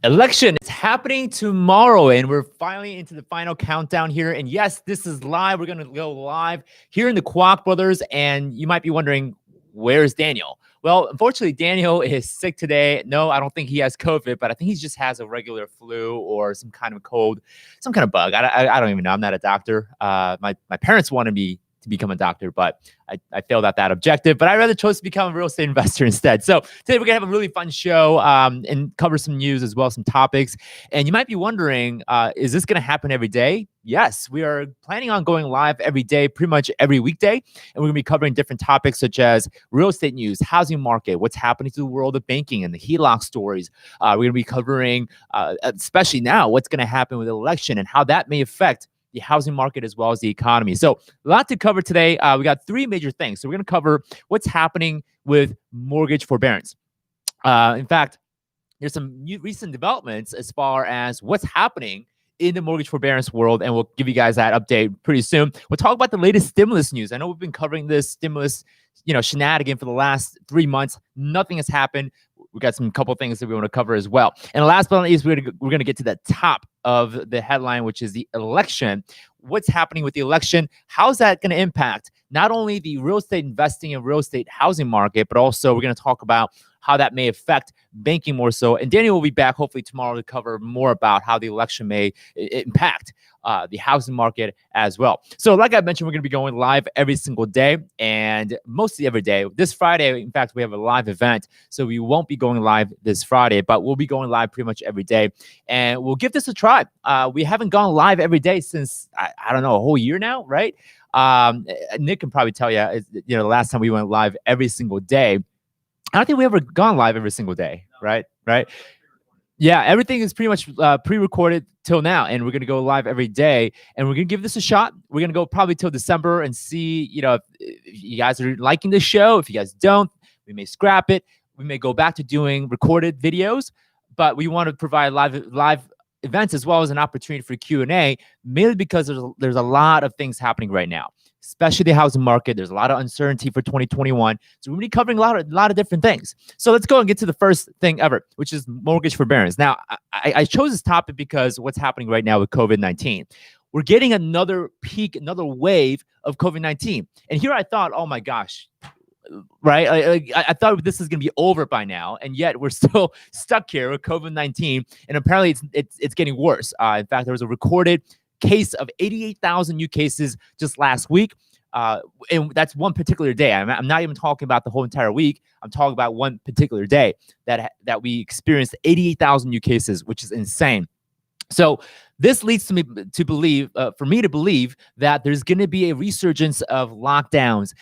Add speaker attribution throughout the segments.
Speaker 1: Election is happening tomorrow, and we're finally into the final countdown here. And yes, this is live. We're going to go live here in the Kwak Brothers. And you might be wondering, where's Daniel? Well, unfortunately, Daniel is sick today. No, I don't think he has COVID, but I think he just has a regular flu or some kind of cold, some kind of bug. I don't even know. I'm not a doctor. My parents wanted me to become a doctor, but I failed at that objective. But I rather chose to become a real estate investor instead. So today we're gonna have a really fun show and cover some news as well as some topics. And you might be wondering, is this gonna happen every day? Yes, we are planning on going live every day, pretty much every weekday. And we're gonna be covering different topics such as real estate news, housing market, what's happening to the world of banking and the HELOC stories. We're gonna be covering, especially now, what's gonna happen with the election and how that may affect the housing market as well as the economy. So a lot to cover today. We got three major things. So we're going to cover what's happening with mortgage forbearance. In fact, there's some recent developments as far as what's happening in the mortgage forbearance world, and we'll give you guys that update pretty soon. We'll talk about the latest stimulus news. I know we've been covering this stimulus, shenanigan for the last 3 months. Nothing has happened. We got some couple things that we want to cover as well. And last but not least, we're going to get to the top of the headline, which is the election. What's happening with the election? How's that going to impact not only the real estate investing and real estate housing market, but also we're going to talk about how that may affect banking more so. And Daniel will be back hopefully tomorrow to cover more about how the election may impact the housing market as well. So like I mentioned, we're going to be going live every single day and mostly every day. This Friday, in fact, we have a live event. So we won't be going live this Friday, but we'll be going live pretty much every day. And we'll give this a try. We haven't gone live every day since, I don't know, a whole year now, right? Nick can probably tell you, the last time we went live every single day, I don't think we ever gone live every single day, right? Yeah, everything is pretty much pre-recorded till now, and we're going to go live every day, and we're going to give this a shot. We're going to go probably till December and see, if you guys are liking the show. If you guys don't, we may scrap it. We may go back to doing recorded videos, but we want to provide live events as well as an opportunity for Q&A, mainly because there's a lot of things happening right now, especially the housing market. There's a lot of uncertainty for 2021. So we're going to be covering a lot of different things. So let's go and get to the first thing ever, which is mortgage forbearance. Now, I chose this topic because what's happening right now with COVID-19. We're getting another peak, another wave of COVID-19. And here I thought, oh my gosh, right? I thought this is going to be over by now, and yet we're still stuck here with COVID-19. And apparently it's getting worse. In fact, there was a recorded case of 88,000 new cases just last week. And that's one particular day. I'm not even talking about the whole entire week. I'm talking about one particular day that we experienced 88,000 new cases, which is insane. So this leads me to believe that there's going to be a resurgence of lockdowns,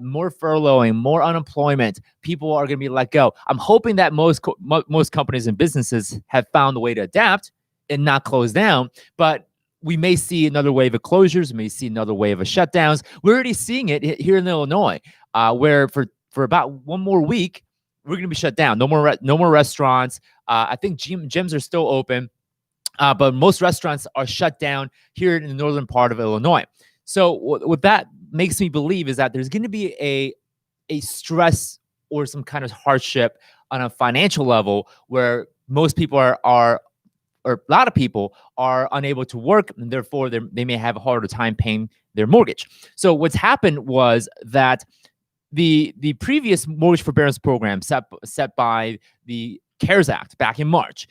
Speaker 1: more furloughing, more unemployment. People are going to be let go. I'm hoping that most companies and businesses have found a way to adapt and not close down, but we may see another wave of closures. We may see another wave of shutdowns. We're already seeing it here in Illinois, where for about one more week, we're going to be shut down. No more restaurants. I think gyms are still open, but most restaurants are shut down here in the northern part of Illinois. So what that makes me believe is that there's going to be a stress or some kind of hardship on a financial level where most people or a lot of people are unable to work, and therefore they may have a harder time paying their mortgage. So what's happened was that the previous mortgage forbearance program set by the CARES Act back in March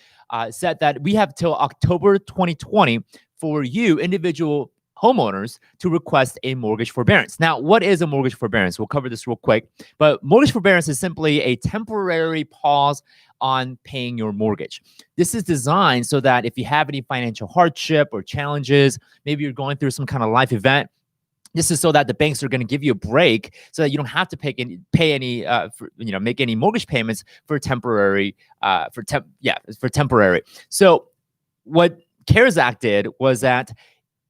Speaker 1: said that we have till October 2020 for you, individual homeowners, to request a mortgage forbearance. Now, what is a mortgage forbearance? We'll cover this real quick. But mortgage forbearance is simply a temporary pause on paying your mortgage. This is designed so that if you have any financial hardship or challenges, maybe you're going through some kind of life event, this is so that the banks are going to give you a break so that you don't have to make any mortgage payments for temporary. So what CARES Act did was that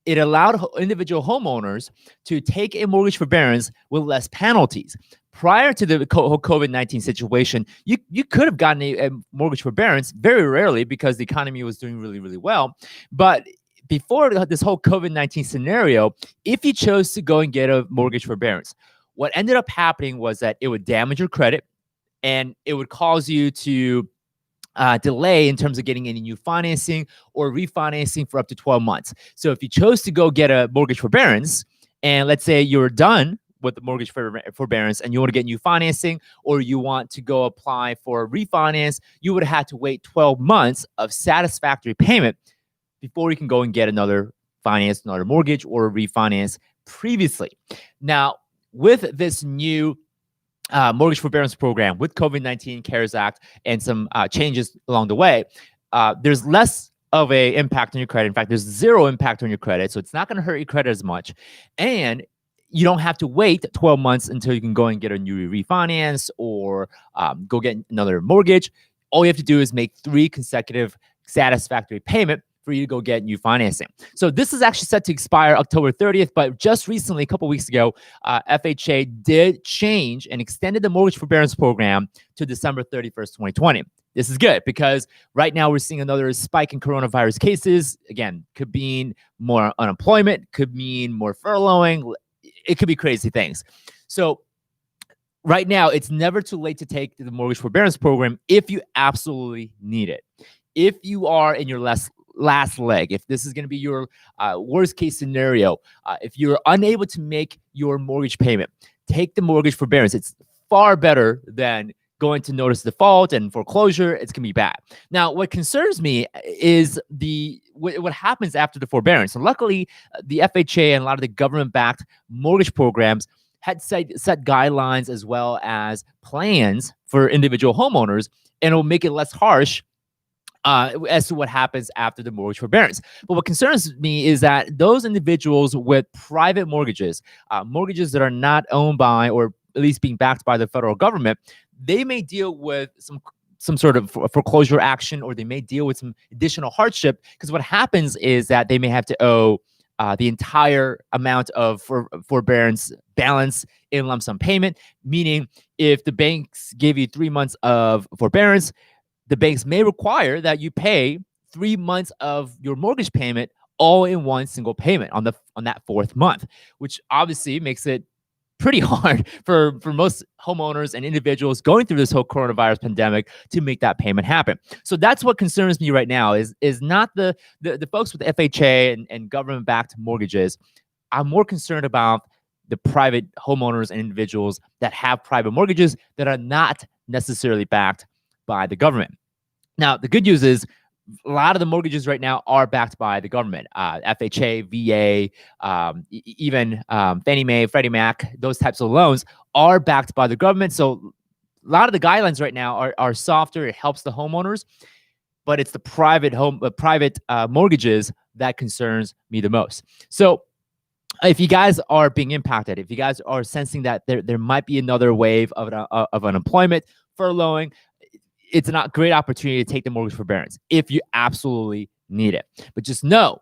Speaker 1: it allowed individual homeowners to take a mortgage forbearance with less penalties. Prior to the COVID-19 situation, you could have gotten a mortgage forbearance very rarely because the economy was doing really, really well. But before this whole COVID-19 scenario, if you chose to go and get a mortgage forbearance, what ended up happening was that it would damage your credit and it would cause you to delay in terms of getting any new financing or refinancing for up to 12 months. So if you chose to go get a mortgage forbearance, and let's say you're done with the mortgage forbearance and you want to get new financing, or you want to go apply for a refinance, you would have to wait 12 months of satisfactory payment before you can go and get another finance, another mortgage, or refinance previously. Now, with this new mortgage forbearance program with COVID-19 CARES Act and some changes along the way, there's less of a impact on your credit. In fact, there's zero impact on your credit. So it's not going to hurt your credit as much. And you don't have to wait 12 months until you can go and get a new refinance or go get another mortgage. All you have to do is make 3 consecutive satisfactory payment for you to go get new financing. So this is actually set to expire October 30th, but just recently, a couple weeks ago, FHA did change and extended the mortgage forbearance program to December 31st, 2020. This is good because right now we're seeing another spike in coronavirus cases. Again, could mean more unemployment, could mean more furloughing. It could be crazy things. So right now, it's never too late to take the mortgage forbearance program if you absolutely need it. If you are in your last leg, if this is going to be your worst case scenario, if you're unable to make your mortgage payment, take the mortgage forbearance. It's far better than going to notice default and foreclosure. It's going to be bad. Now, what concerns me is what happens after the forbearance. And luckily, the FHA and a lot of the government-backed mortgage programs had set guidelines as well as plans for individual homeowners, and it will make it less harsh as to what happens after the mortgage forbearance. But what concerns me is that those individuals with private mortgages, mortgages that are not owned by or at least being backed by the federal government, they may deal with some sort of foreclosure action, or they may deal with some additional hardship, because what happens is that they may have to owe the entire amount of forbearance balance in lump sum payment, meaning if the banks gave you 3 months of forbearance, the banks may require that you pay 3 months of your mortgage payment all in one single payment on that 4th month, which obviously makes it pretty hard for most homeowners and individuals going through this whole coronavirus pandemic to make that payment happen. So that's what concerns me right now is not the folks with the FHA and government-backed mortgages. I'm more concerned about the private homeowners and individuals that have private mortgages that are not necessarily backed by the government. Now, the good news is a lot of the mortgages right now are backed by the government, FHA, VA, even Fannie Mae, Freddie Mac, those types of loans are backed by the government. So a lot of the guidelines right now are softer. It helps the homeowners, but it's the private mortgages that concerns me the most. So if you guys are being impacted, if you guys are sensing that there might be another wave of unemployment, furloughing, it's a great opportunity to take the mortgage forbearance if you absolutely need it. But just know,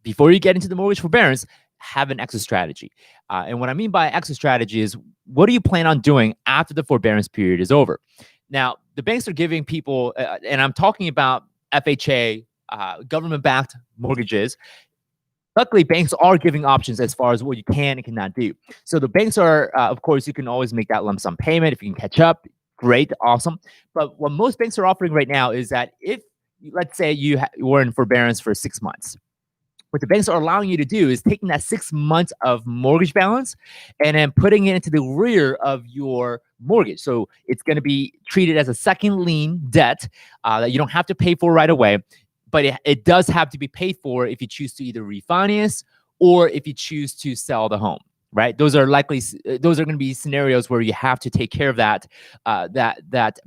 Speaker 1: before you get into the mortgage forbearance, have an exit strategy. And what I mean by exit strategy is, what do you plan on doing after the forbearance period is over? Now, the banks are giving people, and I'm talking about FHA, government-backed mortgages. Luckily, banks are giving options as far as what you can and cannot do. So the banks are, of course, you can always make that lump sum payment if you can catch up. Great, awesome. But what most banks are offering right now is that if, let's say, you were in forbearance for 6 months, what the banks are allowing you to do is taking that 6 months of mortgage balance and then putting it into the rear of your mortgage. So it's going to be treated as a second lien debt that you don't have to pay for right away, but it does have to be paid for if you choose to either refinance or if you choose to sell the home. Right, those are going to be scenarios where you have to take care of that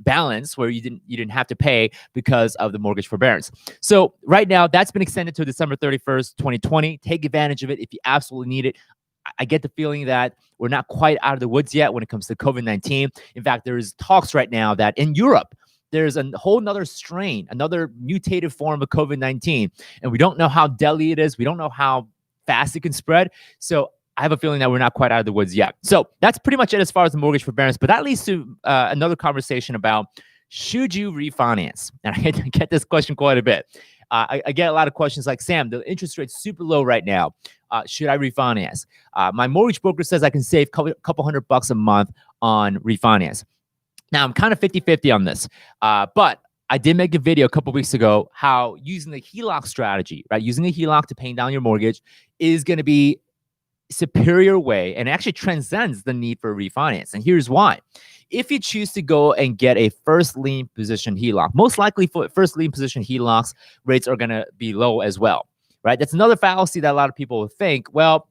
Speaker 1: balance where you didn't have to pay because of the mortgage forbearance. So right now, that's been extended to December 31st, 2020. Take advantage of it if you absolutely need it. I get the feeling that we're not quite out of the woods yet when it comes to COVID-19. In fact, there's talks right now that in Europe, there's a whole nother strain, another mutated form of COVID-19, and we don't know how deadly it is. We don't know how fast it can spread. So I have a feeling that we're not quite out of the woods yet. So that's pretty much it as far as the mortgage forbearance. But that leads to another conversation about, should you refinance? And I get this question quite a bit. I get a lot of questions like, Sam, the interest rate's super low right now. Should I refinance? My mortgage broker says I can save a couple $100 a month on refinance. Now, I'm kind of 50-50 on this, but I did make a video a couple weeks ago how using the HELOC strategy, right? Using a HELOC to pay down your mortgage is going to be superior way and actually transcends the need for refinance. And here's why. If you choose to go and get a first lien position HELOC, most likely for first lien position HELOCs, rates are going to be low as well, right? That's another fallacy that a lot of people think, well,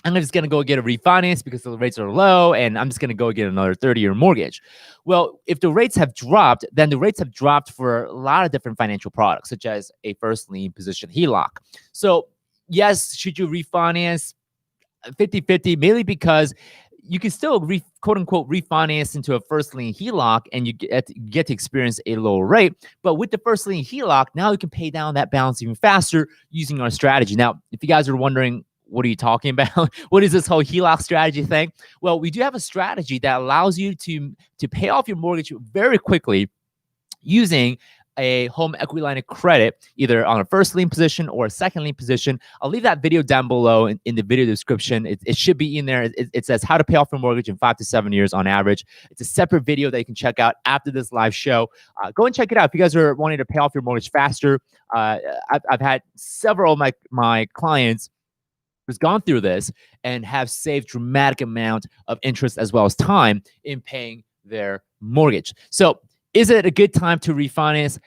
Speaker 1: I'm just going to go get a refinance because the rates are low and I'm just going to go get another 30-year mortgage. Well, if the rates have dropped, then the rates have dropped for a lot of different financial products, such as a first lien position HELOC. So yes, should you refinance 50-50, mainly because you can still quote unquote refinance into a first lien HELOC and you get to experience a lower rate. But with the first lien HELOC, now you can pay down that balance even faster using our strategy. Now, if you guys are wondering, what are you talking about? What is this whole HELOC strategy thing? Well, we do have a strategy that allows you to pay off your mortgage very quickly using a home equity line of credit, either on a first lien position or a second lien position. I'll leave that video down below in the video description. It should be in there. It says how to pay off your mortgage in 5 to 7 years on average. It's a separate video that you can check out after this live show. Go and check it out if you guys are wanting to pay off your mortgage faster. I've had several of my clients who's gone through this and have saved dramatic amount of interest as well as time in paying their mortgage. So is it a good time to refinance?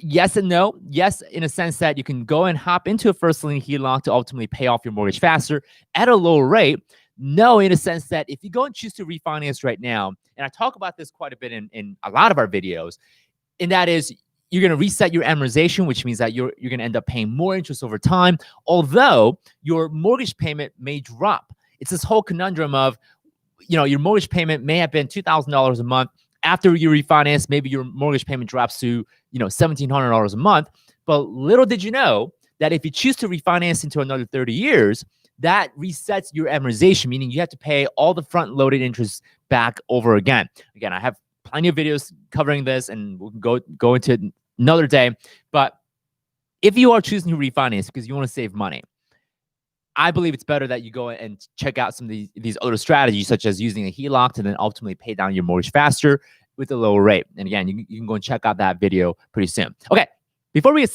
Speaker 1: Yes and no. Yes, in a sense that you can go and hop into a first lien HELOC to ultimately pay off your mortgage faster at a lower rate. No, in a sense that if you go and choose to refinance right now, and I talk about this quite a bit in a lot of our videos, and that is you're going to reset your amortization, which means that you're going to end up paying more interest over time, although your mortgage payment may drop. It's this whole conundrum of, your mortgage payment may have been $2,000 a month. After you refinance, maybe your mortgage payment drops to, $1,700 a month. But little did you know that if you choose to refinance into another 30 years, that resets your amortization, meaning you have to pay all the front-loaded interest back over again. Again, I have plenty of videos covering this, and we'll go into it another day. But if you are choosing to refinance because you want to save money, I believe it's better that you go and check out some of these other strategies, such as using a HELOC to then ultimately pay down your mortgage faster with a lower rate. And again, you can go and check out that video pretty soon. Okay, before we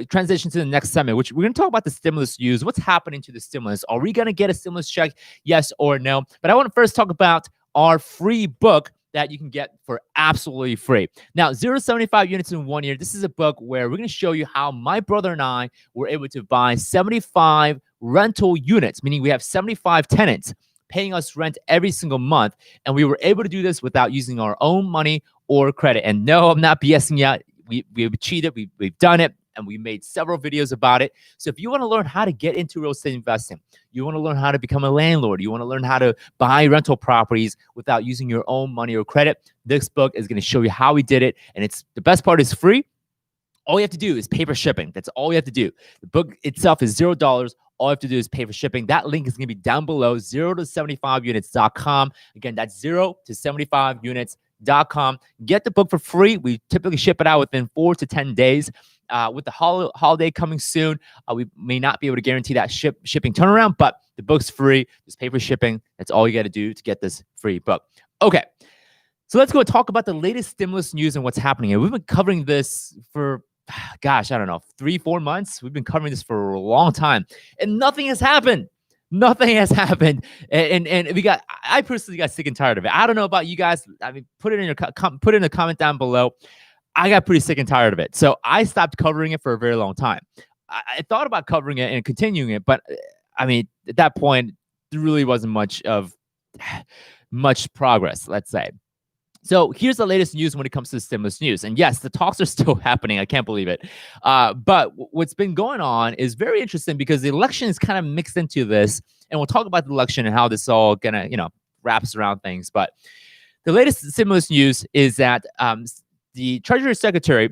Speaker 1: transition to the next segment, which we're going to talk about the stimulus news. What's happening to the stimulus? Are we going to get a stimulus check? Yes or no? But I want to first talk about our free book that you can get for absolutely free. Now, 0 to 75 units in 1 year. This is a book where we're going to show you how my brother and I were able to buy 75 rental units, meaning we have 75 tenants paying us rent every single month. And we were able to do this without using our own money or credit. And no, I'm not BSing yet. We've cheated. We've done it. And we made several videos about it. So if you want to learn how to get into real estate investing, you want to learn how to become a landlord, you want to learn how to buy rental properties without using your own money or credit, this book is going to show you how we did it. And the best part is free. All you have to do is pay for shipping. That's all you have to do. The book itself is $0. All you have to do is pay for shipping. That link is going to be down below, 0 to 75units.com. Again, that's 0 to 75units.com. Get the book for free. We typically ship it out within 4 to 10 days. With the holiday coming soon, we may not be able to guarantee that shipping turnaround, but the book's free. Just pay for shipping. That's all you got to do to get this free book. Okay, so let's go talk about the latest stimulus news and what's happening. And we've been covering this for, gosh, I don't know, 3-4 months. We've been covering this for a long time, and nothing has happened. Nothing has happened, and I personally got sick and tired of it. I don't know about you guys. I mean, put it in a comment down below. I got pretty sick and tired of it. So I stopped covering it for a very long time. I thought about covering it and continuing it, but I mean, at that point, there really wasn't much progress, let's say. So here's the latest news when it comes to the stimulus news. And yes, the talks are still happening. I can't believe it. But what's been going on is very interesting because the election is kind of mixed into this. And we'll talk about the election and how this all gonna, wraps around things. But the latest stimulus news is that the Treasury Secretary,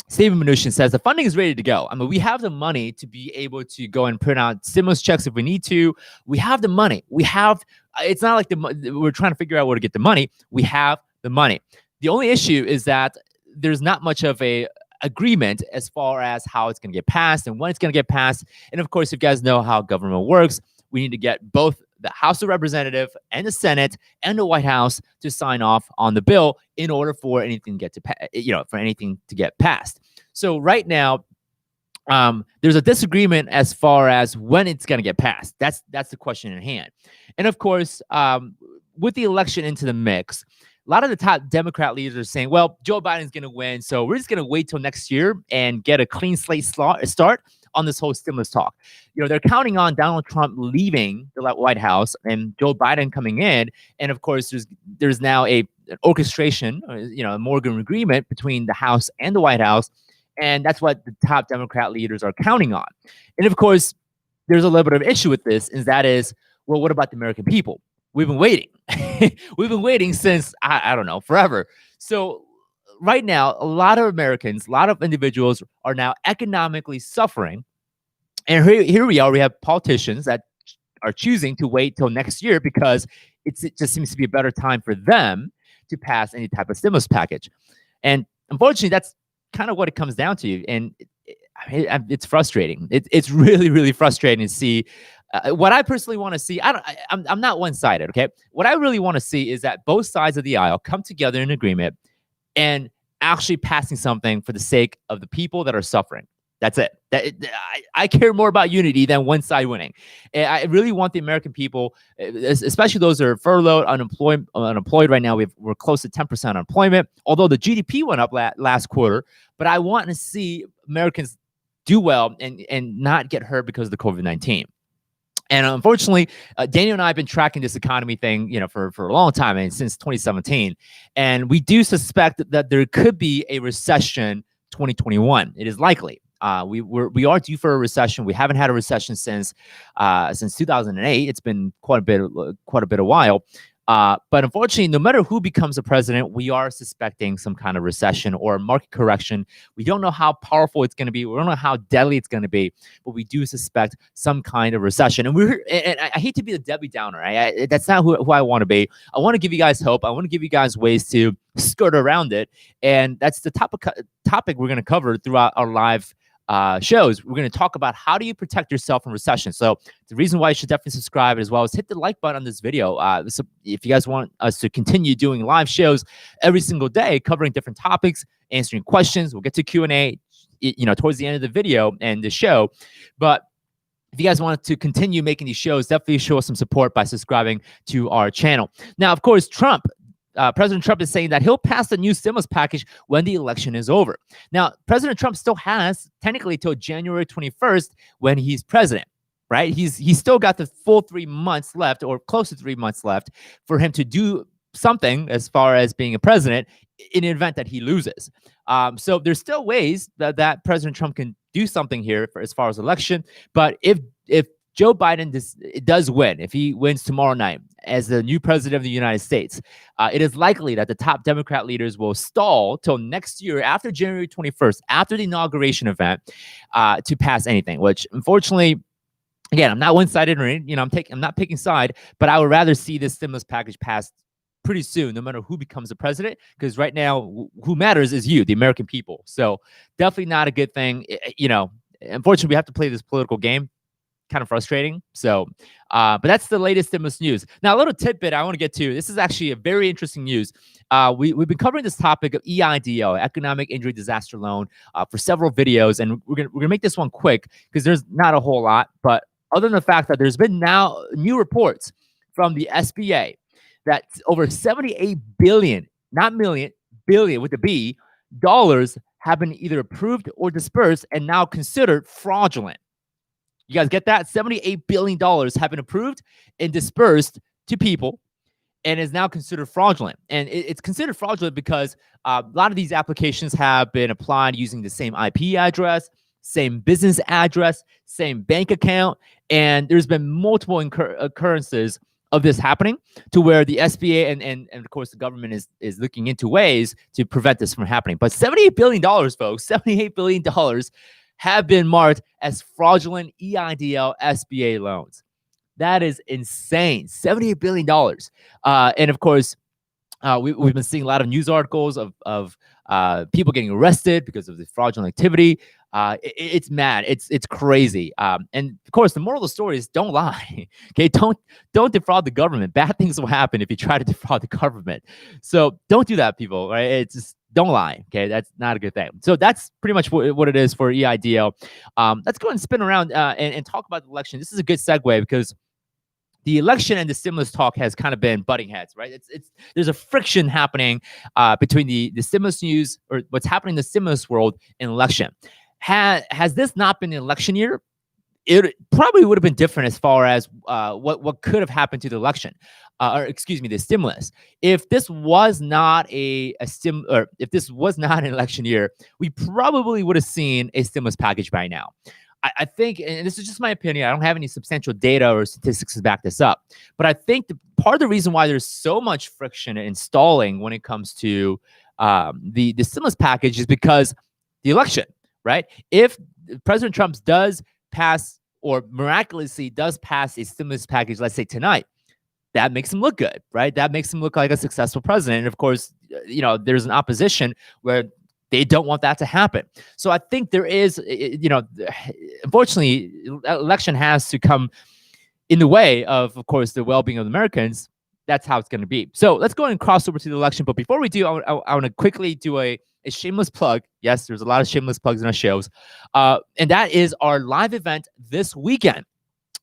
Speaker 1: Steven Mnuchin, says the funding is ready to go. I mean, we have the money to be able to go and print out stimulus checks if we need to. We have the money. It's not like we're trying to figure out where to get the money. We have the money. The only issue is that there's not much of a agreement as far as how it's going to get passed and when it's going to get passed. And of course, if you guys know how government works, we need to get both the House of Representatives and the Senate and the White House to sign off on the bill in order for anything to get for anything to get passed. So right now, there's a disagreement as far as when it's going to get passed. That's the question in hand. And of course, with the election into the mix, a lot of the top Democrat leaders are saying, well, Joe Biden's going to win, so we're just going to wait till next year and get a clean slate start on this whole stimulus talk. They're counting on Donald Trump leaving the White House and Joe Biden coming in. And of course, there's now an orchestration, a Morgan agreement between the House and the White House. And that's what the top Democrat leaders are counting on. And of course, there's a little bit of issue with this, and that is, well, what about the American people? We've been waiting. We've been waiting since, I don't know, forever. So right now, a lot of Americans, a lot of individuals are now economically suffering. And here we are. We have politicians that are choosing to wait till next year because it just seems to be a better time for them to pass any type of stimulus package. And unfortunately, that's kind of what it comes down to. And it's frustrating. It's really, really frustrating to see. What I personally want to see, I'm not one-sided, okay? What I really want to see is that both sides of the aisle come together in agreement and actually passing something for the sake of the people that are suffering. That's it. I care more about unity than one side winning. And I really want the American people, especially those that are furloughed, unemployed right now. We're close to 10% unemployment, although the GDP went up last quarter. But I want to see Americans do well and not get hurt because of the COVID-19. And unfortunately, Daniel and I have been tracking this economy thing, for a long time, and since 2017. And we do suspect that there could be a recession 2021. It is likely. We are due for a recession. We haven't had a recession since 2008. It's been quite a bit of while. But unfortunately, no matter who becomes the president, we are suspecting some kind of recession or market correction. We don't know how powerful it's going to be. We don't know how deadly it's going to be, but we do suspect some kind of recession. And I hate to be the Debbie Downer. That's not who I want to be. I want to give you guys hope. I want to give you guys ways to skirt around it. And that's the topic we're going to cover throughout our live shows. We're going to talk about how do you protect yourself from recession. So the reason why you should definitely subscribe, as well as hit the like button on this video. So if you guys want us to continue doing live shows every single day, covering different topics, answering questions, we'll get to Q&A, towards the end of the video and the show. But if you guys want to continue making these shows, definitely show us some support by subscribing to our channel. Now, of course, President Trump is saying that he'll pass the new stimulus package when the election is over. Now, President Trump still has technically till January 21st when he's president, right? He's still got the full 3 months left, or close to 3 months left, for him to do something as far as being a president in the event that he loses. So there's still ways that President Trump can do something here as far as election. But if Joe Biden does win, if he wins tomorrow night as the new president of the United States, it is likely that the top Democrat leaders will stall till next year, after January 21st, after the inauguration event, to pass anything. Which, unfortunately, again, I'm not one-sided, or I'm not picking side, but I would rather see this stimulus package passed pretty soon, no matter who becomes the president, because right now, who matters is you, the American people. So definitely not a good thing. Unfortunately, we have to play this political game. Kind of frustrating. So, but that's the latest stimulus news. Now, a little tidbit I want to get to. This is actually a very interesting news. We've been covering this topic of EIDL, Economic Injury Disaster Loan, for several videos, and we're gonna make this one quick because there's not a whole lot. But other than the fact that there's been now new reports from the SBA that over 78 billion, not million, billion with the B, dollars have been either approved or dispersed and now considered fraudulent. You guys get that? $78 billion have been approved and dispersed to people and is now considered fraudulent. And it's considered fraudulent because a lot of these applications have been applied using the same IP address, same business address, same bank account. And there's been multiple occurrences of this happening, to where the SBA and of course the government is looking into ways to prevent this from happening. But $78 billion, folks, $78 billion have been marked as fraudulent EIDL SBA loans. That is insane. $78 billion. And of course, we've been seeing a lot of news articles of people getting arrested because of the fraudulent activity. It's mad. It's crazy. And of course, the moral of the story is don't lie. Okay, don't defraud the government. Bad things will happen if you try to defraud the government. So don't do that, people. Right? It's just don't lie. Okay, that's not a good thing. So that's pretty much what it is for EIDL. Let's go and spin around and talk about the election. This is a good segue because the election and the stimulus talk has kind of been butting heads, right? It's there's a friction happening between the stimulus news or what's happening in the stimulus world and election. Has this not been an election year? It probably would have been different as far as what could have happened to the election, or excuse me, the stimulus. If this was not or if this was not an election year, we probably would have seen a stimulus package by now. I think, and this is just my opinion, I don't have any substantial data or statistics to back this up, but I think part of the reason why there's so much friction and stalling when it comes to the stimulus package is because the election, right? If President Trump does pass or miraculously does pass a stimulus package, let's say tonight, that makes him look good, right? That makes him look like a successful president. And of course, there's an opposition where they don't want that to happen. So I think there is, unfortunately, election has to come in the way of course, the well-being of Americans. That's how it's going to be. So let's go and cross over to the election. But before we do, I want to quickly do a shameless plug. Yes, there's a lot of shameless plugs in our shows. And that is our live event this weekend.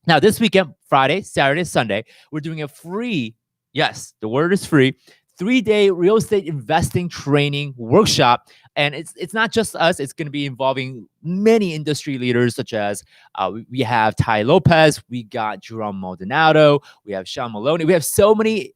Speaker 1: Now, this weekend, Friday, Saturday, Sunday, we're doing a free, yes, the word is free, 3-day real estate investing training workshop. And it's not just us. It's going to be involving many industry leaders, such as we have Ty Lopez, we got Jerome Maldonado, we have Sean Maloney. We have so many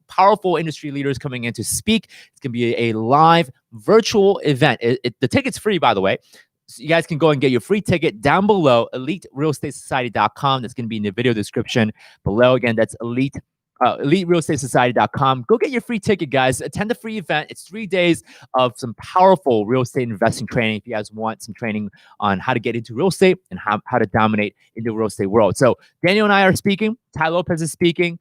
Speaker 1: powerful industry leaders coming in to speak. It's going to be a live virtual event. The ticket's free, by the way. So you guys can go and get your free ticket down below, eliterealestatesociety.com. That's going to be in the video description below. Again, that's eliterealestatesociety.com. Go get your free ticket, guys. Attend the free event. It's 3 days of some powerful real estate investing training. If you guys want some training on how to get into real estate and how to dominate in the real estate world. So Daniel and I are speaking. Ty Lopez is speaking.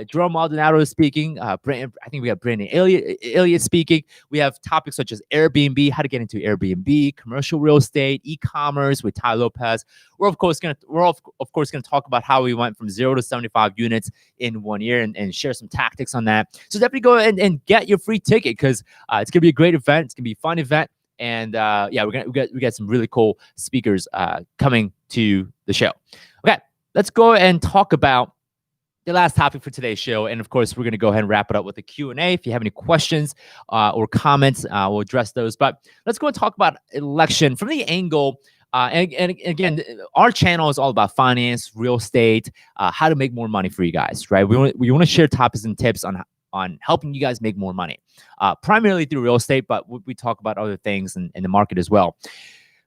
Speaker 1: Jerome Maldonado is speaking. I think we have Brandon Elliott speaking. We have topics such as Airbnb, how to get into Airbnb, commercial real estate, e-commerce with Ty Lopez. We're of course going to talk about how we went from 0 to 75 units in 1 year and share some tactics on that. So definitely go and get your free ticket because it's gonna be a great event. It's gonna be a fun event. And we got some really cool speakers coming to the show. Okay, let's go and talk about the last topic for today's show. And of course, we're going to go ahead and wrap it up with a Q&A. If you have any questions or comments, we'll address those. But let's go and talk about election from the angle. And again, our channel is all about finance, real estate, how to make more money for you guys, right? We want to share topics and tips on helping you guys make more money, primarily through real estate, but we talk about other things in the market as well.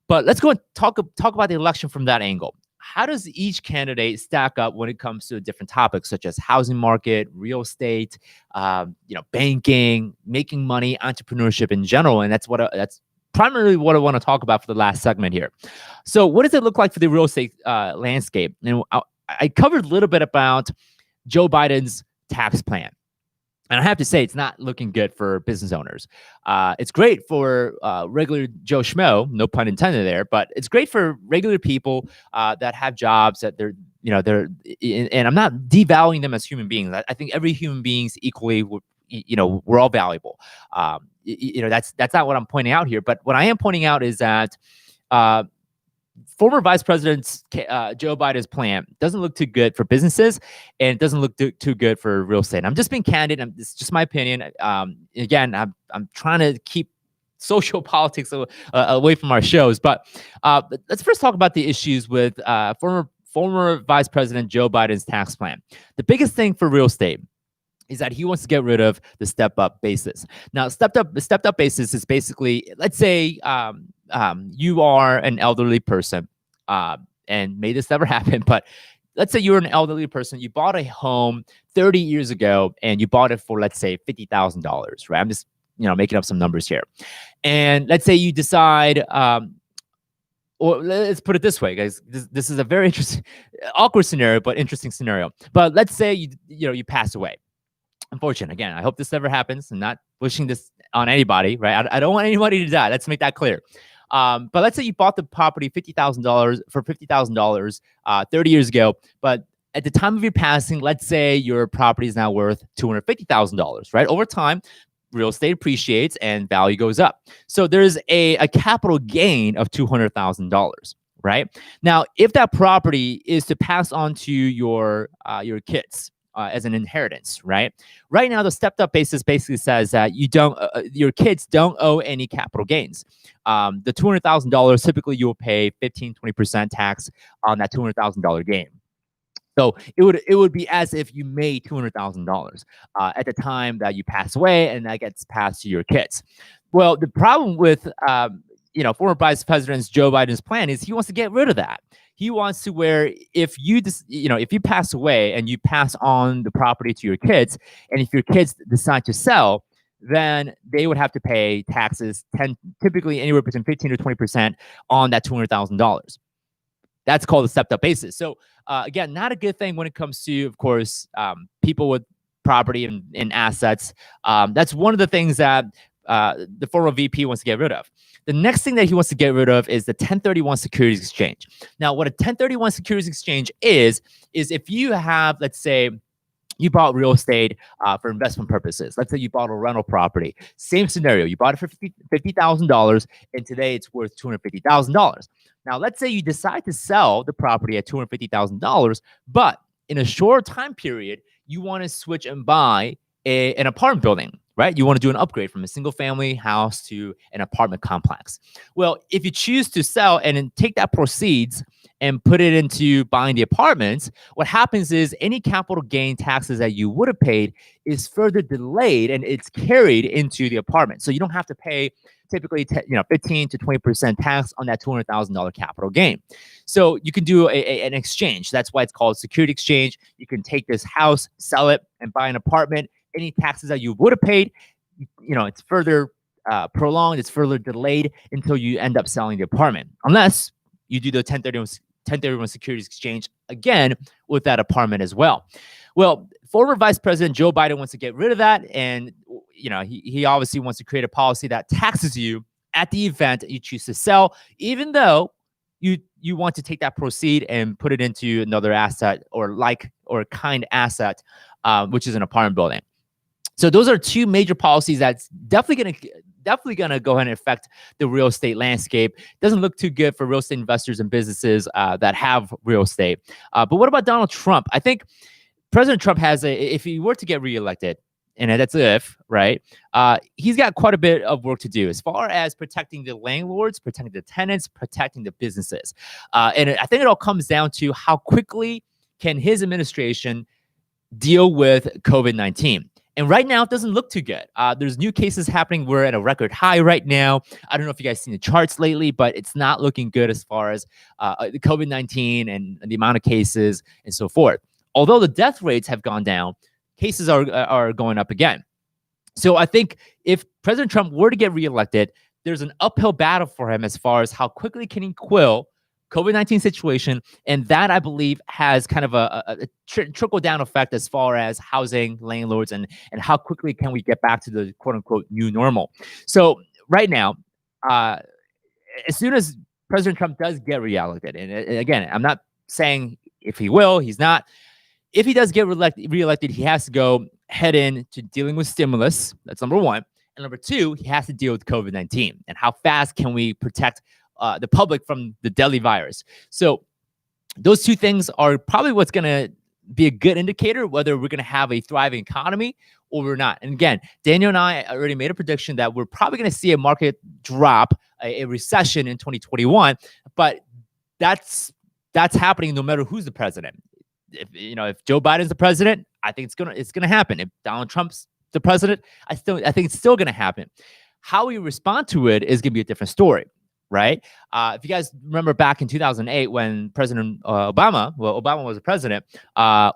Speaker 1: But let's go and talk about the election from that angle. How does each candidate stack up when it comes to different topics such as housing market, real estate, banking, making money, entrepreneurship in general? And that's primarily what I want to talk about for the last segment here. So what does it look like for the real estate landscape? And I covered a little bit about Joe Biden's tax plan. And I have to say, it's not looking good for business owners. It's great for regular Joe Schmo, no pun intended there, but it's great for regular people that have jobs that they're, and I'm not devaluing them as human beings. I think every human being's equally, we're all valuable. That's not what I'm pointing out here. But what I am pointing out is that former Vice President Joe Biden's plan doesn't look too good for businesses, and it doesn't look too good for real estate. I'm just being candid. It's just my opinion. Again, I'm trying to keep social politics away from our shows. But let's first talk about the issues with former Vice President Joe Biden's tax plan. The biggest thing for real estate is that he wants to get rid of the step-up basis. Now, the stepped-up basis is basically, let's say you are an elderly person, and may this never happen, but let's say you're an elderly person, you bought a home 30 years ago, and you bought it for, let's say, $50,000, right? I'm just, making up some numbers here. And let's say you decide, or let's put it this way, guys, this is a very interesting, awkward scenario, but interesting scenario. But let's say you pass away. Unfortunate. Again, I hope this never happens. I'm not wishing this on anybody, right? I don't want anybody to die. Let's make that clear. But let's say you bought the property $50,000 30 years ago, but at the time of your passing, let's say your property is now worth $250,000, right? Over time, real estate appreciates and value goes up. So there's a capital gain of $200,000, right? Now, if that property is to pass on to your kids as an inheritance, right? Right now, the stepped up basis basically says that your kids don't owe any capital gains. The $200,000, typically you will pay 15-20% tax on that $200,000 gain. So it would be as if you made $200,000 at the time that you pass away, and that gets passed to your kids. Well, the problem with former Vice President Joe Biden's plan is he wants to get rid of that. He wants to where if you pass away and you pass on the property to your kids, and if your kids decide to sell, then they would have to pay taxes, typically anywhere between 15 to 20% on that $200,000. That's called a stepped up basis. So again, not a good thing when it comes to, of course, people with property and assets. That's one of the things that the former VP wants to get rid of. The next thing that he wants to get rid of is the 1031 securities exchange. Now, what a 1031 securities exchange is if you have, let's say, you bought real estate for investment purposes. Let's say you bought a rental property. Same scenario. You bought it for $50,000, and today it's worth $250,000. Now, let's say you decide to sell the property at $250,000, but in a short time period, you want to switch and buy an apartment building, right? You want to do an upgrade from a single family house to an apartment complex. Well, if you choose to sell and then take that proceeds and put it into buying the apartments, what happens is any capital gain taxes that you would have paid is further delayed and it's carried into the apartment. So you don't have to pay typically 15 to 20% tax on that $200,000 capital gain. So you can do an exchange. That's why it's called security exchange. You can take this house, sell it, and buy an apartment. Any taxes that you would have paid, it's further prolonged, it's further delayed until you end up selling the apartment, unless you do the 1031 securities exchange again with that apartment as well. Well, former Vice President Joe Biden wants to get rid of that, and he obviously wants to create a policy that taxes you at the event that you choose to sell, even though you want to take that proceed and put it into another asset or kind asset, which is an apartment building. So those are two major policies that's definitely gonna go ahead and affect the real estate landscape. Doesn't look too good for real estate investors and businesses that have real estate. But what about Donald Trump? I think President Trump if he were to get reelected, and that's if, right? He's got quite a bit of work to do as far as protecting the landlords, protecting the tenants, protecting the businesses. And I think it all comes down to how quickly can his administration deal with COVID-19. And right now, it doesn't look too good. There's new cases happening. We're at a record high right now. I don't know if you guys seen the charts lately, but it's not looking good as far as the COVID-19 and the amount of cases and so forth. Although the death rates have gone down, cases are going up again. So I think if President Trump were to get reelected, there's an uphill battle for him as far as how quickly can he quell COVID-19 situation, and that I believe has kind of a trickle-down effect as far as housing, landlords, and how quickly can we get back to the quote-unquote new normal. So right now, as soon as President Trump does get reelected, and again, I'm not saying if he will, he's not. If he does get reelected, he has to head into dealing with stimulus. That's number one. And number two, he has to deal with COVID-19 and how fast can we protect the public from the deadly virus. So those two things are probably what's going to be a good indicator whether we're going to have a thriving economy or we're not. And again, Daniel and I already made a prediction that we're probably going to see a market drop, a recession in 2021. But that's happening no matter who's the president. If Joe Biden's the president, I think it's gonna happen. If Donald Trump's the president, I think it's still gonna happen. How we respond to it is gonna be a different story, right? If you guys remember back in 2008 when President Obama was the president,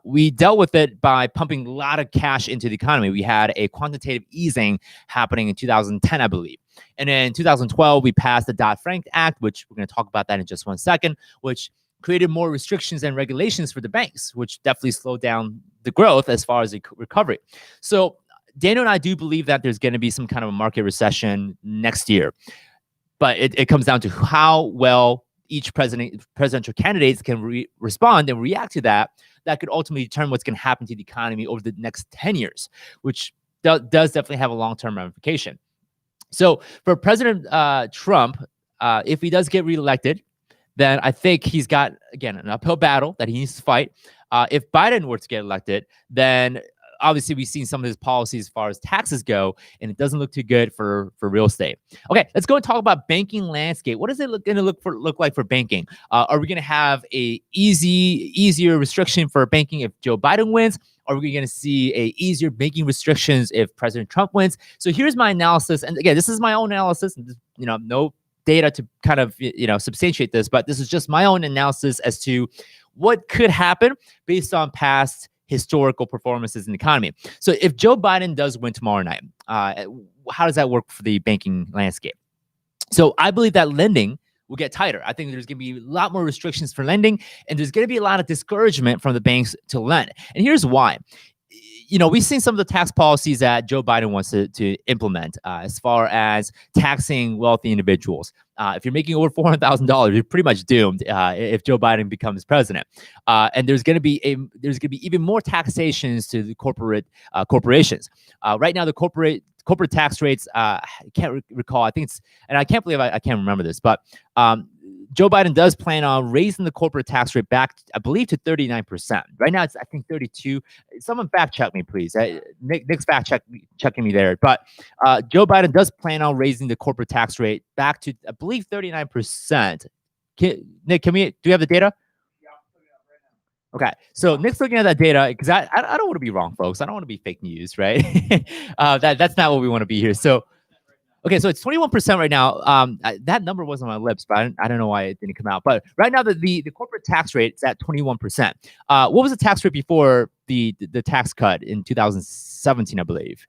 Speaker 1: we dealt with it by pumping a lot of cash into the economy. We had a quantitative easing happening in 2010, I believe. And in 2012, we passed the Dodd-Frank Act, which we're going to talk about that in just one second, which created more restrictions and regulations for the banks, which definitely slowed down the growth as far as the recovery. So Daniel and I do believe that there's going to be some kind of a market recession next year. but it comes down to how well each presidential candidates can respond and react to that. That could ultimately determine what's going to happen to the economy over the next 10 years, which does definitely have a long-term ramification. So for President Trump, if he does get reelected, then I think he's got, again, an uphill battle that he needs to fight. If Biden were to get elected, then obviously we've seen some of his policies as far as taxes go, and it doesn't look too good for real estate. Okay, let's go and talk about banking landscape. What is it going to look like for banking? Are we going to have a easier restriction for banking if Joe Biden wins? Are we going to see a easier banking restrictions if President Trump wins? So here's my analysis, and again, this is my own analysis. No data to kind of substantiate this, but this is just my own analysis as to what could happen based on past historical performances in the economy. So if Joe Biden does win tomorrow night, how does that work for the banking landscape? So I believe that lending will get tighter. I think there's going to be a lot more restrictions for lending, and there's going to be a lot of discouragement from the banks to lend. And here's why. We've seen some of the tax policies that Joe Biden wants to implement as far as taxing wealthy individuals. If you're making over $400,000, you're pretty much doomed if Joe Biden becomes president. And there's going to be even more taxations to the corporations. Right now, the corporate tax rates, I can't recall. I think it's, and I can't believe I can't remember this, but Joe Biden does plan on raising the corporate tax rate back, I believe, to 39%. Right now, it's, I think, 32. Someone fact check me, please. Nick's fact checking me there. But Joe Biden does plan on raising the corporate tax rate back to, I believe, 39%. Nick, do we have the data? Okay, so Nick's looking at that data because I don't want to be wrong, folks. I don't want to be fake news, right? That's not what we want to be here. So, okay, so it's 21% right now. That number was on my lips, but I don't know why it didn't come out. But right now, the corporate tax rate is at 21%. What was the tax rate before the tax cut in 2017? I believe.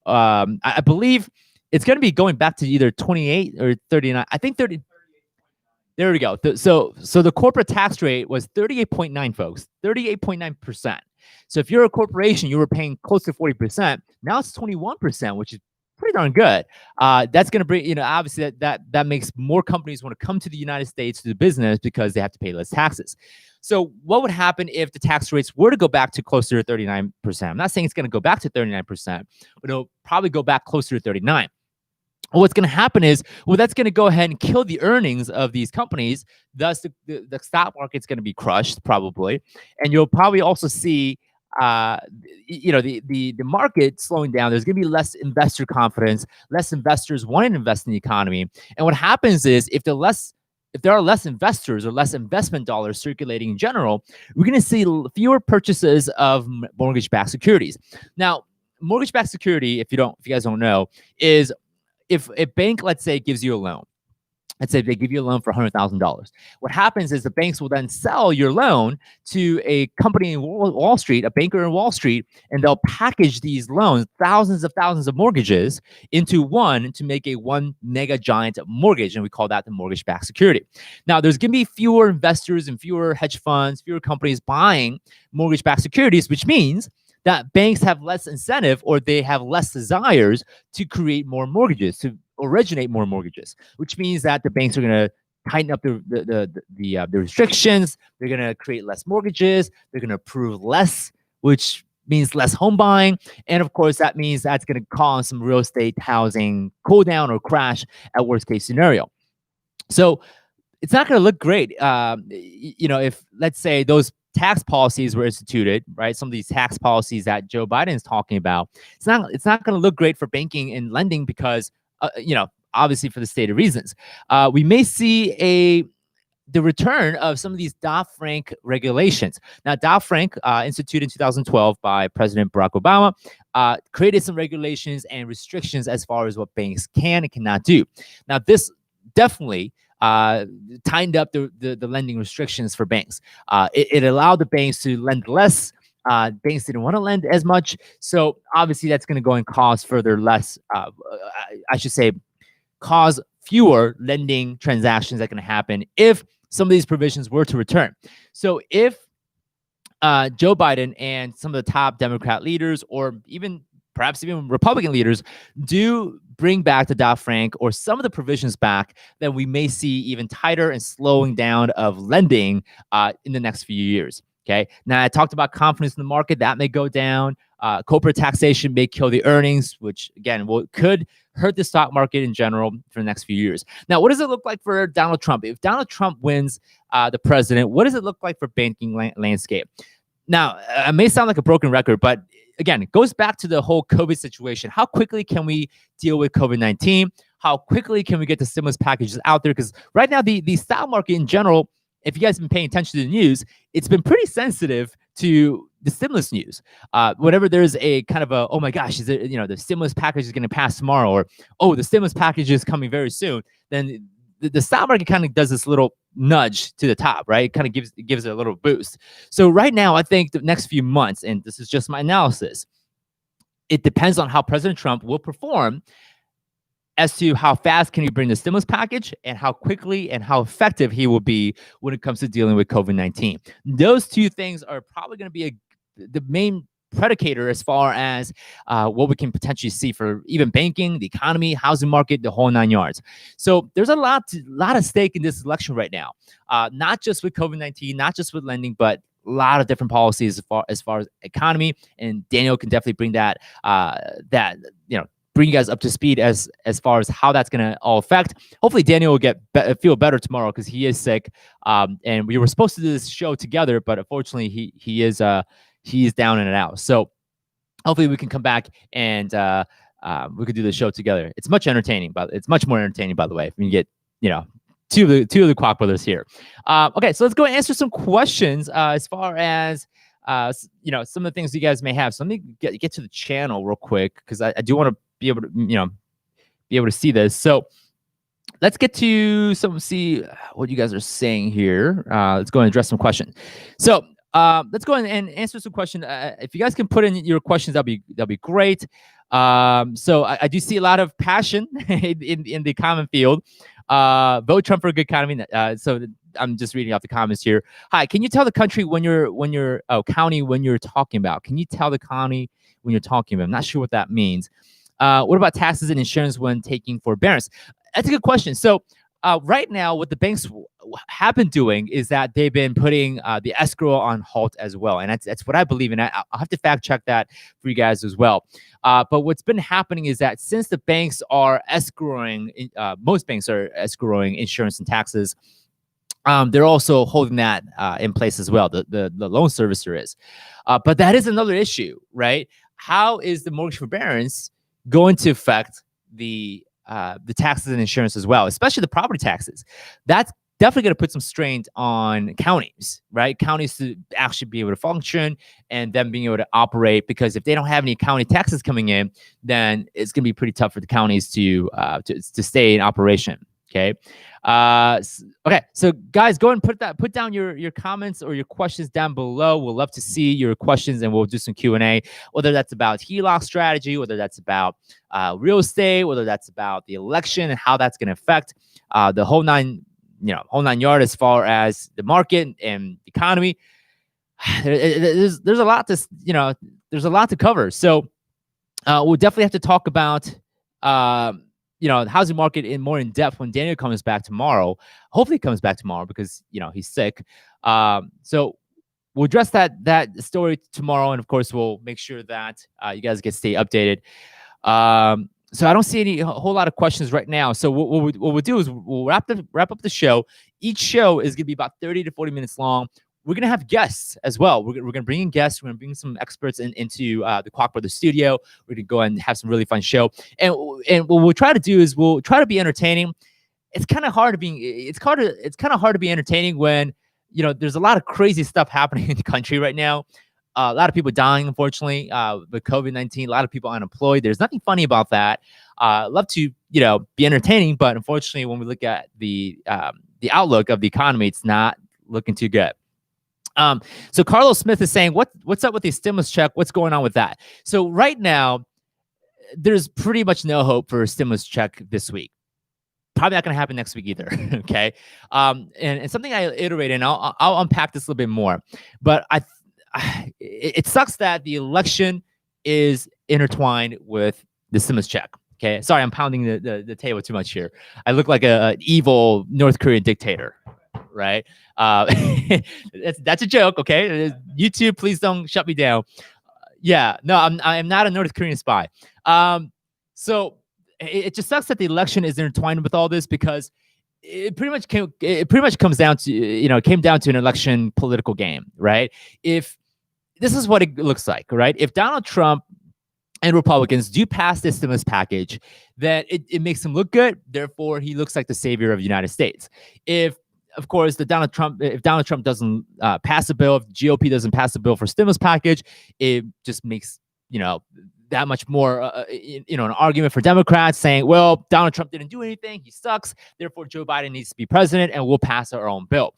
Speaker 1: I believe it's going to be going back to either 28 or 39. I think 30. There we go. So the corporate tax rate was 38.9, folks. 38.9%. So if you're a corporation, you were paying close to 40%. Now it's 21%, which is pretty darn good. That's going to bring, obviously that makes more companies want to come to the United States to do business because they have to pay less taxes. So what would happen if the tax rates were to go back to closer to 39%? I'm not saying it's going to go back to 39%, but it'll probably go back closer to 39%. What's going to happen is, that's going to go ahead and kill the earnings of these companies. Thus, the stock market's going to be crushed probably, and you'll probably also see, the market slowing down. There's going to be less investor confidence, less investors wanting to invest in the economy. And what happens is, if there are less investors or less investment dollars circulating in general, we're going to see fewer purchases of mortgage-backed securities. Now, mortgage-backed security, if you guys don't know, is if a bank, let's say, gives you a loan, let's say they give you a loan for $100,000. What happens is the banks will then sell your loan to a company in Wall Street, a banker in Wall Street, and they'll package these loans, thousands of mortgages, into one to make a one mega giant mortgage, and we call that the mortgage-backed security. Now, there's going to be fewer investors and fewer hedge funds, fewer companies buying mortgage-backed securities, which means that banks have less incentive, or they have less desires to create more mortgages, to originate more mortgages, which means that the banks are going to tighten up the restrictions. They're going to create less mortgages. They're going to approve less, which means less home buying. And of course, that means that's going to cause some real estate housing cool down or crash at worst case scenario. So it's not going to look great. If, let's say, those tax policies were instituted, right? Some of these tax policies that Joe Biden is talking about, it's not going to look great for banking and lending because, obviously for the stated reasons. We may see the return of some of these Dodd-Frank regulations. Now, Dodd-Frank, instituted in 2012 by President Barack Obama, created some regulations and restrictions as far as what banks can and cannot do. Now, this definitely tightened up the lending restrictions for banks. It allowed the banks to lend less. Banks didn't want to lend as much. So obviously that's going to go and cause cause fewer lending transactions that can happen if some of these provisions were to return. So if Joe Biden and some of the top Democrat leaders, or perhaps even Republican leaders, do bring back the Dodd-Frank or some of the provisions back, then we may see even tighter and slowing down of lending in the next few years. Okay. Now I talked about confidence in the market that may go down. Corporate taxation may kill the earnings, which again could hurt the stock market in general for the next few years. Now, what does it look like for Donald Trump? If Donald Trump wins the president, what does it look like for banking landscape? Now, it may sound like a broken record, but again, it goes back to the whole COVID situation. How quickly can we deal with COVID-19? How quickly can we get the stimulus packages out there? Because right now, the stock market in general, if you guys have been paying attention to the news, it's been pretty sensitive to the stimulus news. Whenever there's a kind of oh my gosh, is it, the stimulus package is going to pass tomorrow, or oh, the stimulus package is coming very soon, then the stock market kind of does this little nudge to the top, right? It kind of gives it a little boost. So right now, I think the next few months, and this is just my analysis, it depends on how President Trump will perform as to how fast can he bring the stimulus package and how quickly and how effective he will be when it comes to dealing with COVID-19. Those two things are probably going to be the main predicator as far as what we can potentially see for even banking, the economy, housing market, the whole 9 yards. So there's a lot of stake in this election right now, not just with COVID-19, not just with lending, but a lot of different policies as far as economy. And Daniel can definitely bring bring you guys up to speed as far as how that's going to all affect. Hopefully Daniel will feel better tomorrow because he is sick. And we were supposed to do this show together, but unfortunately he is down and out. So hopefully we can come back and we could do the show together. It's much more entertaining, by the way, if you get, two of the Kwak Brothers here. Okay, so let's go and answer some questions as far as some of the things you guys may have. So let me get to the channel real quick because I do want to be able to see this. So let's get to see what you guys are saying here. Let's go and address some questions. So let's go and answer some questions. If you guys can put in your questions, that'll be great. So I do see a lot of passion in the comment field. Vote Trump for a good economy. So I'm just reading off the comments here. Hi, can you tell the country county when you're talking about? Can you tell the county when you're talking about? I'm not sure what that means. What about taxes and insurance when taking forbearance? That's a good question. So right now, what the banks have been doing is that they've been putting the escrow on halt as well. And that's what I believe in. I'll have to fact check that for you guys as well. But what's been happening is that since the banks are escrowing, most banks are escrowing insurance and taxes, they're also holding that in place as well. The loan servicer is. But that is another issue, right? How is the mortgage forbearance going to affect the taxes and insurance as well, especially the property taxes? That's definitely going to put some strain on counties, right? Counties to actually be able to function and them being able to operate, because if they don't have any county taxes coming in, then it's going to be pretty tough for the counties to stay in operation. Okay. Okay. So guys, go and put down your comments or your questions down below. We'll love to see your questions and we'll do some Q&A, whether that's about HELOC strategy, whether that's about real estate, whether that's about the election and how that's going to affect the whole nine yard as far as the market and economy. There's a lot to cover. So we'll definitely have to talk about the housing market in depth when Daniel comes back tomorrow. Hopefully he comes back tomorrow because, he's sick. So we'll address that story tomorrow. And of course, we'll make sure that you guys stay updated. So I don't see a whole lot of questions right now. So what we'll do is we'll wrap up the show. Each show is going to be about 30 to 40 minutes long. We're going to have guests as well. We're going to bring in guests. We're going to bring some experts into the Kwak Brothers studio. We're going to go and have some really fun show. And what we'll try to do is we'll try to be entertaining. It's kind of hard to be entertaining when, there's a lot of crazy stuff happening in the country right now. A lot of people dying, unfortunately, with COVID-19. A lot of people unemployed. There's nothing funny about that. Love to, be entertaining, but unfortunately, when we look at the outlook of the economy, it's not looking too good. So Carlos Smith is saying, what's up with the stimulus check? What's going on with that? So right now, there's pretty much no hope for a stimulus check this week. Probably not going to happen next week either. Okay. And something I iterate, and I'll unpack this a little bit more, but it sucks that the election is intertwined with the stimulus check. Okay, sorry, I'm pounding the table too much here. I look like an evil North Korean dictator, right? That's a joke. Okay, YouTube, please don't shut me down. Yeah, no, I'm not a North Korean spy. So it just sucks that the election is intertwined with all this, because it pretty much comes down to, it came down to an election political game, right? If this is what it looks like, right? If Donald Trump and Republicans do pass this stimulus package, then it makes him look good. Therefore, he looks like the savior of the United States. If of course, if Donald Trump doesn't pass a bill, if GOP doesn't pass a bill for stimulus package, it just makes that much more an argument for Democrats saying, well, Donald Trump didn't do anything, he sucks, therefore Joe Biden needs to be president, and we'll pass our own bill.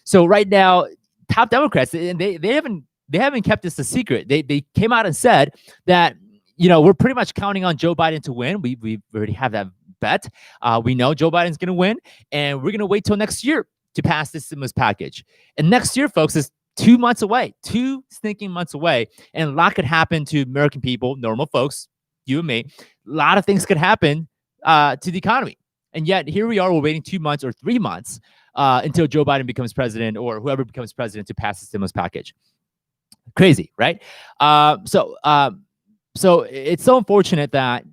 Speaker 1: So right now, top Democrats, and they haven't kept this a secret. They came out and said that we're pretty much counting on Joe Biden to win. We already have that bet. We know Joe Biden's going to win, and we're going to wait till next year to pass this stimulus package. And next year, folks, is 2 months away, 2 stinking months away. And a lot could happen to American people, normal folks, you and me. A lot of things could happen to the economy. And yet here we are, we're waiting 2 months or 3 months until Joe Biden becomes president, or whoever becomes president, to pass the stimulus package. Crazy, right? So it's so unfortunate that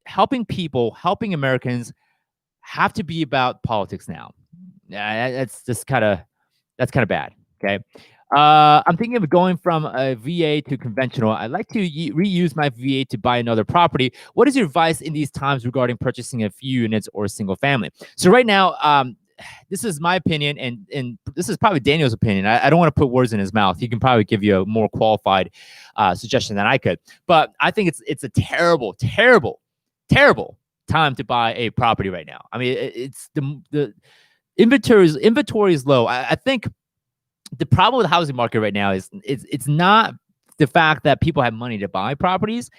Speaker 1: helping Americans have to be about politics now. That's kind of bad. Okay. I'm thinking of going from a VA to conventional. I'd like to reuse my VA to buy another property. What is your advice in these times regarding purchasing a few units or a single family? So right now, this is my opinion, and this is probably Daniel's opinion. I don't want to put words in his mouth. He can probably give you a more qualified suggestion than I could. But I think it's a terrible, terrible, terrible time to buy a property right now. I mean, it's the inventory is low. I think the problem with the housing market right now is it's not the fact that people have money to buy properties.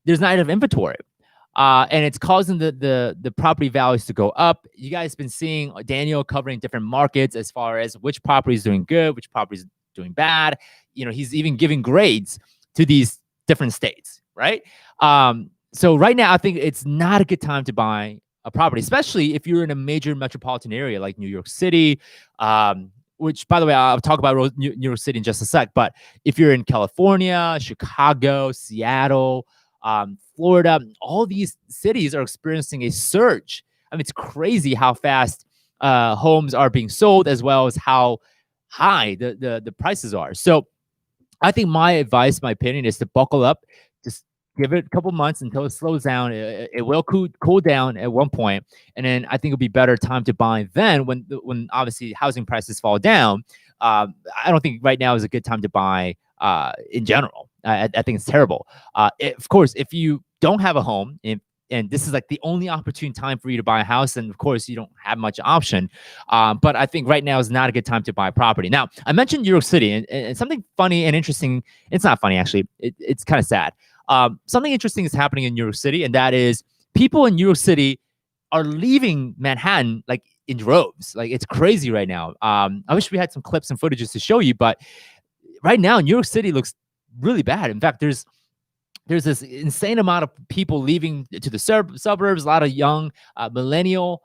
Speaker 1: There's not enough inventory. And it's causing the property values to go up. You guys been seeing Daniel covering different markets as far as which property is doing good, which property is doing bad. He's even giving grades to these different states, right? So right now, I think it's not a good time to buy a property, especially if you're in a major metropolitan area like New York City, which, by the way, I'll talk about New York City in just a sec. But if you're in California, Chicago, Seattle, Florida, all these cities are experiencing a surge. I mean, it's crazy how fast homes are being sold, as well as how high the prices are. So I think my advice, my opinion, is to buckle up. Just give it a couple months until it slows down. It will cool down at one point, and then I think it'll be better time to buy then when obviously housing prices fall down. I don't think right now is a good time to buy in general. I think it's terrible. Of course, if you don't have a home, and this is like the only opportune time for you to buy a house, and of course you don't have much option. But I think right now is not a good time to buy property. Now, I mentioned New York City, and something funny and interesting. It's not funny, actually. It's kind of sad. Something interesting is happening in New York City, and that is people in New York City are leaving Manhattan like in droves. Like, it's crazy right now. I wish we had some clips and footages to show you, but right now New York City looks really bad. In fact, there's this insane amount of people leaving to the suburbs. A lot of young millennial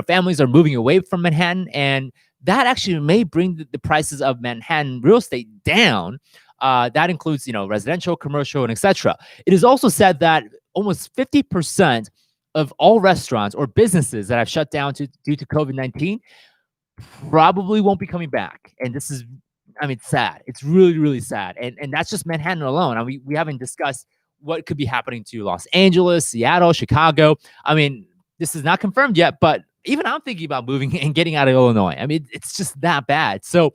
Speaker 1: families are moving away from Manhattan, and that actually may bring the prices of Manhattan real estate down. That includes residential, commercial, and etc. It is also said that almost 50% of all restaurants or businesses that have shut down due to COVID-19 probably won't be coming back. And this is, I mean, it's sad. It's really, really sad. And that's just Manhattan alone. I mean, we haven't discussed what could be happening to Los Angeles, Seattle, Chicago. I mean, this is not confirmed yet, but even I'm thinking about moving and getting out of Illinois. I mean, it's just that bad. So,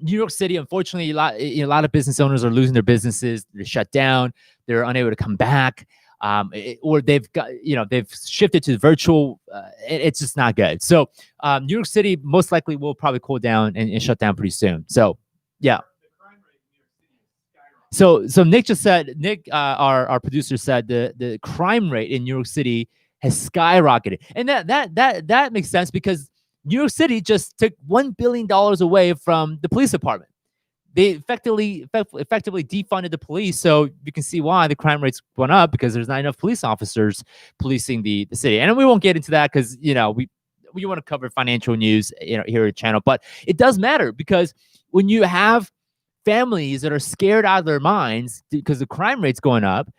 Speaker 1: New York City, unfortunately, a lot of business owners are losing their businesses. They're shut down. They're unable to come back. Or they've shifted to virtual. It's just not good. So New York City most likely will probably cool down and shut down pretty soon. So yeah. So Nick just said, our producer said the crime rate in New York City has skyrocketed, and that makes sense because New York City just took $1 billion away from the police department. they effectively defunded the police. So you can see why the crime rates went up, because there's not enough police officers policing the city. And we won't get into that because we want to cover financial news here at the channel, but it does matter, because when you have families that are scared out of their minds because the crime rate's going up,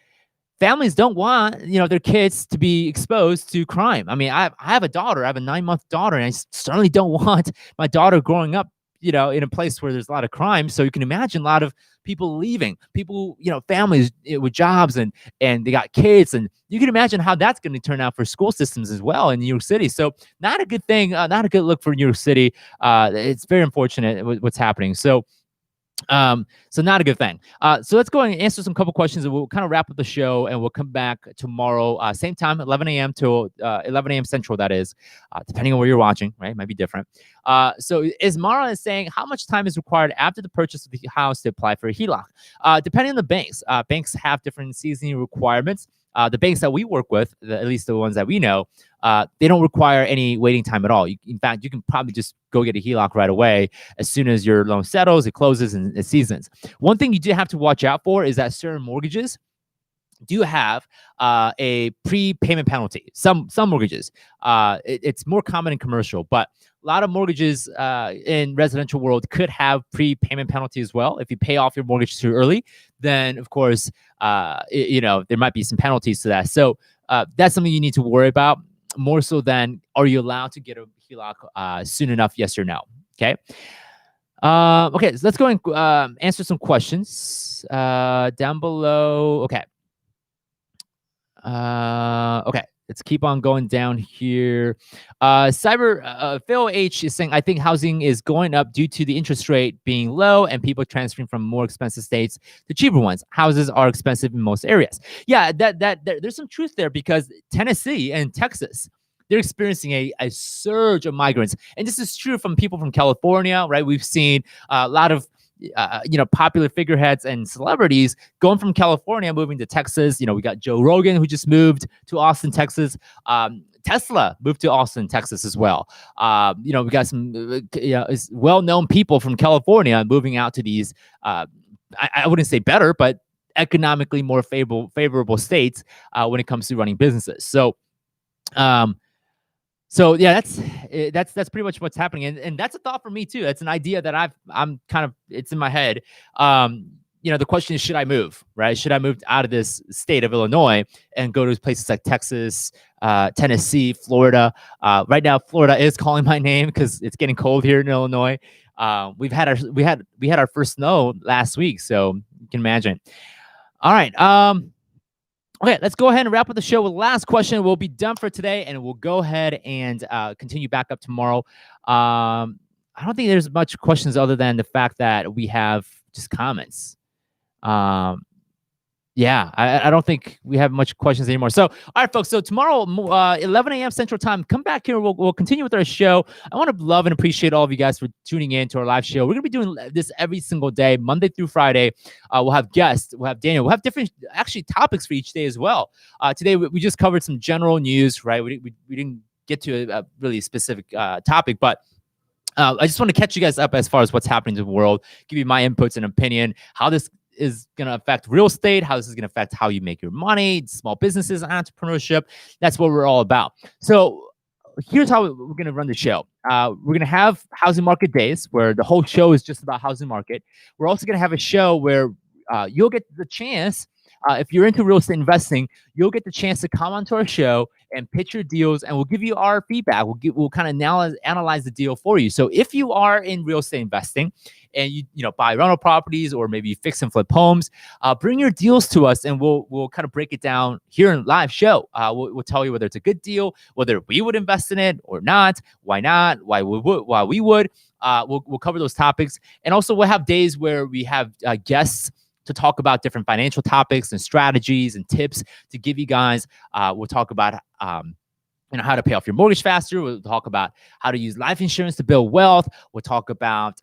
Speaker 1: families don't want their kids to be exposed to crime. I mean, I have a daughter. I have a 9-month daughter, and I certainly don't want my daughter growing up in a place where there's a lot of crime. So you can imagine a lot of people leaving, people, families with jobs, and they got kids, and you can imagine how that's going to turn out for school systems as well in New York City. So not a good thing, not a good look for New York City. It's very unfortunate what's happening. So not a good thing. So let's go and answer some couple questions, and we'll kind of wrap up the show, and we'll come back tomorrow, same time, 11 a.m. till 11 a.m. Central, that is, depending on where you're watching, right? It might be different. So Ismara is saying, how much time is required after the purchase of the house to apply for a HELOC? Depending on the banks, banks have different seasoning requirements. The banks that we work with, at least the ones that we know, they don't require any waiting time at all. In fact, you can probably just go get a HELOC right away as soon as your loan settles, it closes, and it seasons. One thing you do have to watch out for is that certain mortgages do have a prepayment penalty. Some mortgages, it's more common in commercial, but a lot of mortgages in residential world could have prepayment penalty as well. If you pay off your mortgage too early, then of course, there might be some penalties to that. So that's something you need to worry about, more so than are you allowed to get a HELOC soon enough, yes or no. Okay. Okay, so let's go and answer some questions down below. Okay. Okay, let's keep on going down here. Phil H is saying, I think housing is going up due to the interest rate being low and people transferring from more expensive states to cheaper ones. Houses are expensive in most areas. Yeah, there's some truth there, because Tennessee and Texas, they're experiencing a surge of migrants. And this is true from people from California, right? We've seen a lot of popular figureheads and celebrities going from California, moving to Texas. We got Joe Rogan, who just moved to Austin, Texas. Tesla moved to Austin, Texas as well. We got some well-known people from California moving out to these, I wouldn't say better, but economically more favorable states when it comes to running businesses. So yeah, that's pretty much what's happening, and that's a thought for me too. That's an idea that I'm kind of, it's in my head. The question is, should I move? Right? Should I move out of this state of Illinois and go to places like Texas, Tennessee, Florida? Right now, Florida is calling my name because it's getting cold here in Illinois. We had our first snow last week, so you can imagine. All right. Okay, let's go ahead and wrap up the show with the last question. We'll be done for today, and we'll go ahead and continue back up tomorrow. I don't think there's much questions other than the fact that we have just comments. Yeah, I don't think we have much questions anymore. So, all right, folks. So tomorrow, 11 a.m. Central Time, come back here. We'll continue with our show. I want to love and appreciate all of you guys for tuning in to our live show. We're going to be doing this every single day, Monday through Friday. We'll have guests. We'll have Daniel. We'll have different, actually, topics for each day as well. Today, we just covered some general news, right? We didn't get to a really specific topic, but I just want to catch you guys up as far as what's happening in the world, give you my inputs and opinion, how this is going to affect real estate, how this is going to affect how you make your money, small businesses, entrepreneurship. That's what we're all about. So here's how we're going to run the show. We're going to have housing market days where the whole show is just about housing market. We're also going to have a show where you'll get the chance, if you're into real estate investing, you'll get the chance to come onto our show and pitch your deals, and we'll give you our feedback. We'll kind of analyze the deal for you. So if you are in real estate investing and you buy rental properties or maybe fix and flip homes, bring your deals to us, and we'll kind of break it down here in live show. We'll tell you whether it's a good deal, whether we would invest in it or not, why not, why we would. We'll cover those topics, and also we'll have days where we have guests to talk about different financial topics and strategies and tips to give you guys. We'll talk about how to pay off your mortgage faster. We'll talk about how to use life insurance to build wealth. We'll talk about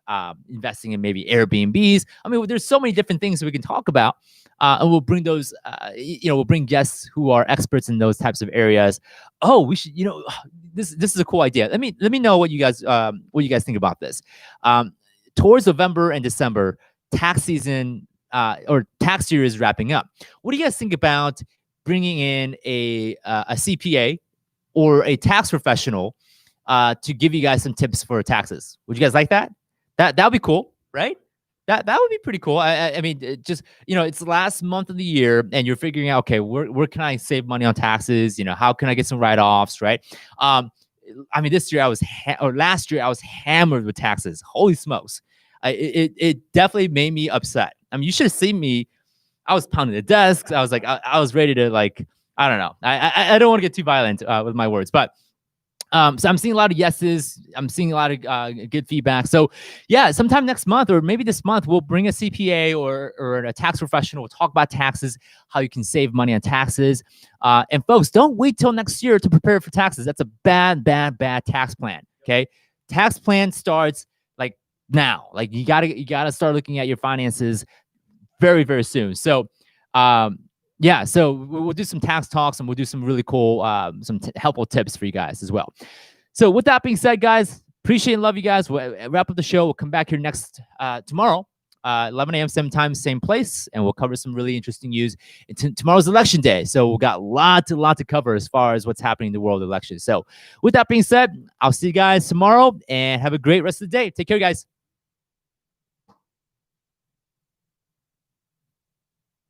Speaker 1: investing in maybe Airbnbs. I mean, there's so many different things that we can talk about, and we'll bring those. We'll bring guests who are experts in those types of areas. Oh, we should. This is a cool idea. Let me know what you guys think about this. Towards November and December, tax season or tax year is wrapping up. What do you guys think about bringing in a CPA or a tax professional to give you guys some tips for taxes? Would you guys like that? That would be cool, right? That would be pretty cool. I mean, just it's the last month of the year, and you're figuring out, okay, where can I save money on taxes? How can I get some write-offs, right? I mean, this year or last year I was hammered with taxes. Holy smokes! It definitely made me upset. I mean, you should have seen me. I was pounding the desks. I was like, I was ready to I don't know. I don't want to get too violent with my words, but so I'm seeing a lot of yeses. I'm seeing a lot of good feedback. So yeah, sometime next month or maybe this month, we'll bring a CPA or a tax professional. We'll talk about taxes, how you can save money on taxes. And folks, don't wait till next year to prepare for taxes. That's a bad tax plan. Okay, tax plan starts like now. Like you gotta start looking at your finances very, very soon. So yeah, so we'll do some tax talks and we'll do some really cool, helpful tips for you guys as well. So with that being said, guys, appreciate and love you guys. We'll wrap up the show. We'll come back here next tomorrow, 11 a.m. same time, same place, and we'll cover some really interesting news. Tomorrow's election day, so we've got a lot to cover as far as what's happening in the world of elections. So with that being said, I'll see you guys tomorrow and have a great rest of the day. Take care, guys.